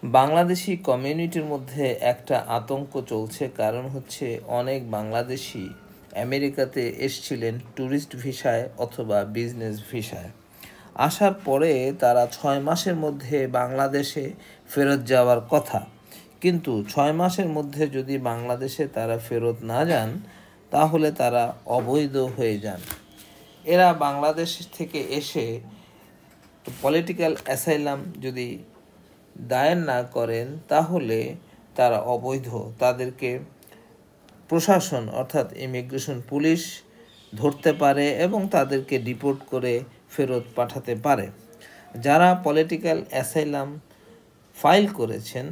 বাংলাদেশি কমিউনিটির মধ্যে একটা আতঙ্ক চলছে, কারণ হচ্ছে অনেক বাংলাদেশি আমেরিকাতে এসছিলেন ট্যুরিস্ট ভিসায় অথবা বিজনেস ভিসায়। আসার পরে তারা 6 মাসের মধ্যে বাংলাদেশে ফেরত যাওয়ার কথা, কিন্তু 6 মাসের মধ্যে যদি বাংলাদেশে তারা ফেরত না যান তাহলে তারা অবৈধ হয়ে যান। এরা বাংলাদেশ থেকে এসে পলিটিক্যাল অ্যাসাইলাম যদি দায়ের না করেন তাহলে তারা অবৈধ। তাদেরকে প্রশাসন অর্থাৎ ইমিগ্রেশন পুলিশ ধরতে পারে এবং তাদেরকে ডিপোর্ট করে ফেরত পাঠাতে পারে। যারা পলিটিক্যাল অ্যাসাইলাম ফাইল করেছেন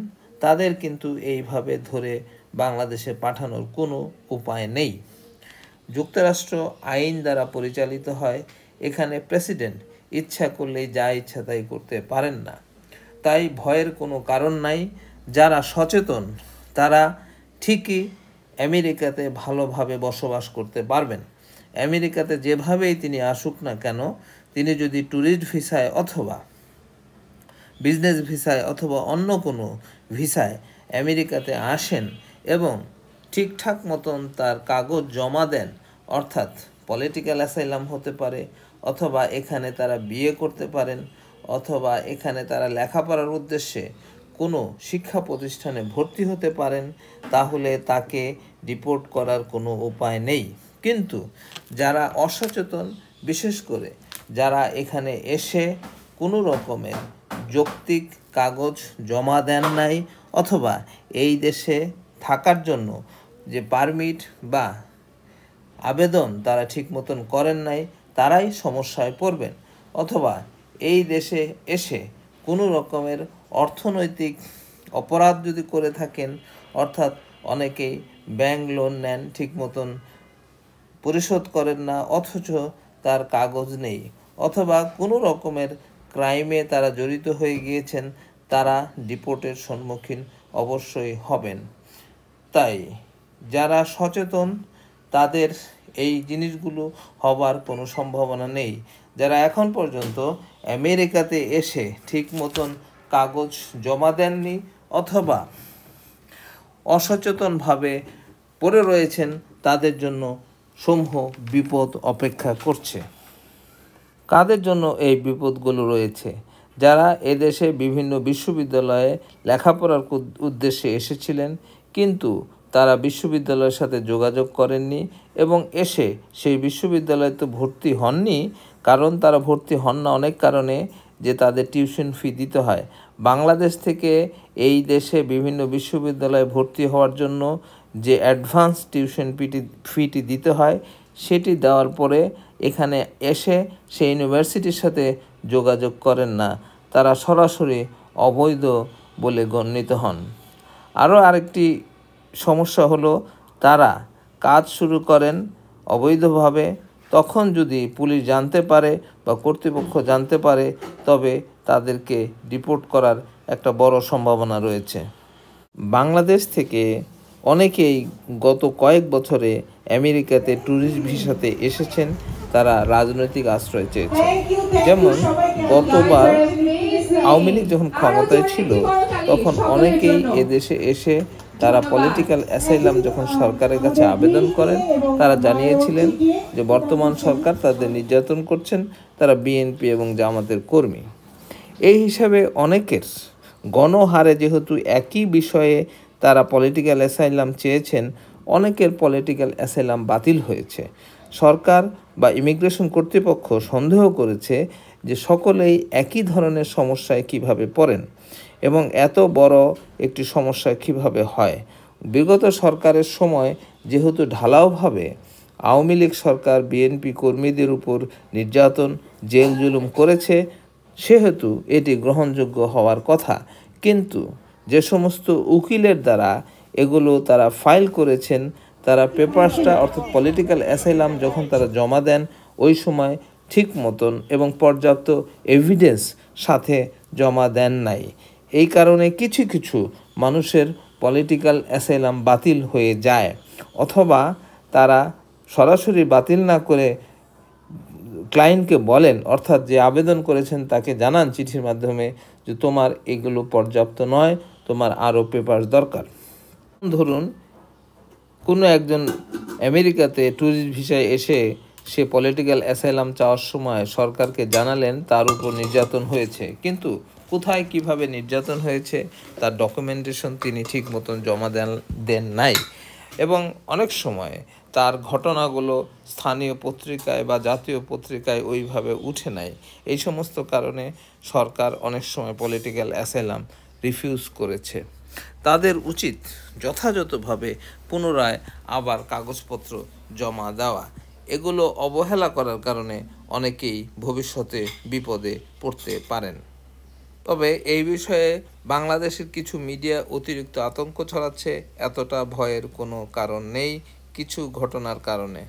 তাদের কিন্তু এইভাবে ধরে বাংলাদেশে পাঠানোর কোনো উপায় নেই। যুক্তরাষ্ট্র আইন দ্বারা পরিচালিত হয়, এখানে প্রেসিডেন্ট ইচ্ছা করলেই যা ইচ্ছা তাই করতে পারেন না। তাই ভয়ের কোনো কারণ নাই। যারা সচেতন তারা ঠিকই আমেরিকাতে ভালোভাবে বসবাস করতে পারবেন। আমেরিকাতে যেভাবেই তিনি আসুক না কেন, তিনি যদি ট্যুরিস্ট ভিসায় অথবা বিজনেস ভিসায় অথবা অন্য কোনো ভিসায় আমেরিকাতে আসেন এবং ঠিকঠাক মতন তার কাগজ জমা দেন, অর্থাৎ পলিটিক্যাল অ্যাসাইলাম হতে পারে, অথবা এখানে তারা বিয়ে করতে পারেন, অথবা এখানে তারা লেখাপড়ার উদ্দেশ্যে কোনো শিক্ষা প্রতিষ্ঠানে ভর্তি হতে পারেন, তাহলে তাকে ডিপোর্ট করার কোনো উপায় নেই। কিন্তু যারা অসচেতন, বিশেষ করে যারা এখানে এসে কোনো রকমের যৌক্তিক কাগজ জমা দেন নাই অথবা এই দেশে থাকার জন্য যে পারমিট বা আবেদন তারা ঠিক মতন করেন নাই, তারাই সমস্যায় পড়বেন। অথবা এই দেশে এসে কোনো রকমের অর্থনৈতিক অপরাধ যদি করে থাকেন, অর্থাৎ অনেকেই ব্যাংক লোন নেন, ঠিক মতন পরিশোধ করেন না অথচ তার কাগজ নেই, অথবা কোনো রকমের ক্রাইমে তারা জড়িত হয়ে গিয়েছেন, তারা ডিপোর্টের সম্মুখীন অবশ্যই হবেন। তাই যারা সচেতন তাদের এই জিনিসগুলো হবার কোনো সম্ভাবনা নেই। যারা এখন পর্যন্ত আমেরিকাতে এসে ঠিক মতন কাগজ জমা দেননি অথবা অসচেতনভাবে পড়ে রয়েছেন, তাদের জন্য সমূহ বিপদ অপেক্ষা করছে। কাদের জন্য এই বিপদগুলো রয়েছে? যারা এদেশে বিভিন্ন বিশ্ববিদ্যালয়ে লেখাপড়ার উদ্দেশ্যে এসেছিলেন, কিন্তু তারা বিশ্ববিদ্যালয়ের সাথে যোগাযোগ করেননি এবং এসে সেই বিশ্ববিদ্যালয়ে তো ভর্তি হননি, কারণ তারা ভর্তি হন না অনেক কারণে, যে তাদের টিউশন ফি দিতে হয়। বাংলাদেশ থেকে এই দেশে বিভিন্ন বিশ্ববিদ্যালয়ে ভর্তি হওয়ার জন্য যে অ্যাডভান্স টিউশন ফিটি দিতে হয়, সেটি দেওয়ার পরে এখানে এসে সেই ইউনিভার্সিটির সাথে যোগাযোগ করেন না, তারা সরাসরি অবৈধ বলে গণ্যিত হন। আরও আরেকটি সমস্যা হলো, তারা কাজ শুরু করেন অবৈধভাবে, তখন যদি পুলিশ জানতে পারে বা কর্তৃপক্ষ জানতে পারে তবে তাদেরকে ডিপোর্ট করার একটা বড় সম্ভাবনা রয়েছে। বাংলাদেশ থেকে অনেকেই গত কয়েক বছরে আমেরিকাতে ট্যুরিস্ট ভিসাতে এসেছেন, তারা রাজনৈতিক আশ্রয় চেয়েছেন। যেমন গতবার আওয়ামী লীগ যখন ক্ষমতায় ছিল তখন অনেকেই এদেশে এসে তারা পলিটিক্যাল অ্যাসাইলাম যখন সরকারের কাছে আবেদন করেন, তারা জানিয়েছিলেন যে বর্তমান সরকার তাদের নির্যাতন করছেন, তারা বিএনপি এবং জামাতের কর্মী। এই হিসাবে অনেকের গণহারে যেহেতু একই বিষয়ে তারা পলিটিক্যাল অ্যাসাইলাম চেয়েছেন, অনেকের পলিটিক্যাল অ্যাসাইলাম বাতিল হয়েছে। সরকার বা ইমিগ্রেশন কর্তৃপক্ষ সন্দেহ করেছে যে সকলেই একই ধরনের সমস্যায় কিভাবে পড়েন এবং এত বড় একটি সমস্যা কিভাবে হয়। বিগত সরকারের সময় যেহেতু ঢালাওভাবে আওয়ামী লীগ সরকার বিএনপি কর্মীদের উপর নির্যাতন, জেল জুলুম করেছে, সেহেতু এটি গ্রহণযোগ্য হওয়ার কথা। কিন্তু যে সমস্ত উকিলের দ্বারা এগুলো তারা ফাইল করেছেন, তারা পেপারসটা অর্থাৎ পলিটিক্যাল অ্যাসাইলাম যখন তারা জমা দেন ওই সময় ঠিক মতন এবং পর্যাপ্ত এভিডেন্স সাথে জমা দেন নাই। এই কারণে কিছু কিছু মানুষের পলিটিক্যাল অ্যাসাইলাম বাতিল হয়ে যায়, অথবা তারা সরাসরি বাতিল না করে ক্লায়েন্টকে বলেন, অর্থাৎ যে আবেদন করেছেন তাকে জানান চিঠির মাধ্যমে যে তোমার এগুলো পর্যাপ্ত নয়, তোমার আরও পেপার দরকার। ধরুন কোনো একজন আমেরিকাতে ট্যুরিস্ট ভিসায় এসে সে পলিটিক্যাল অ্যাসাইলাম চাওয়ার সময় সরকারকে জানালেন তার উপর নির্যাতন হয়েছে, কিন্তু কোথায় কিভাবে নির্যাতন হয়েছে তার ডকুমেন্টেশন তিনি ঠিক মতন জমা দেন নাই, এবং অনেক সময় তার ঘটনাগুলো স্থানীয় পত্রিকায় বা জাতীয় পত্রিকায় ওইভাবে উঠে নাই। এই সমস্ত কারণে সরকার অনেক সময় পলিটিক্যাল অ্যাসাইলাম রিফিউজ করেছে। তাদের উচিত যথাযথভাবে পুনরায় আবার কাগজপত্র জমা দেওয়া। এগুলো অবহেলা করার কারণে অনেকেই ভবিষ্যতে বিপদে পড়তে পারেন। তবে এই বিষয়ে বাংলাদেশের কিছু মিডিয়া অতিরিক্ত আতঙ্ক ছড়াচ্ছে, এতটা ভয়ের কোনো কারণ নেই কিছু ঘটনার কারণে।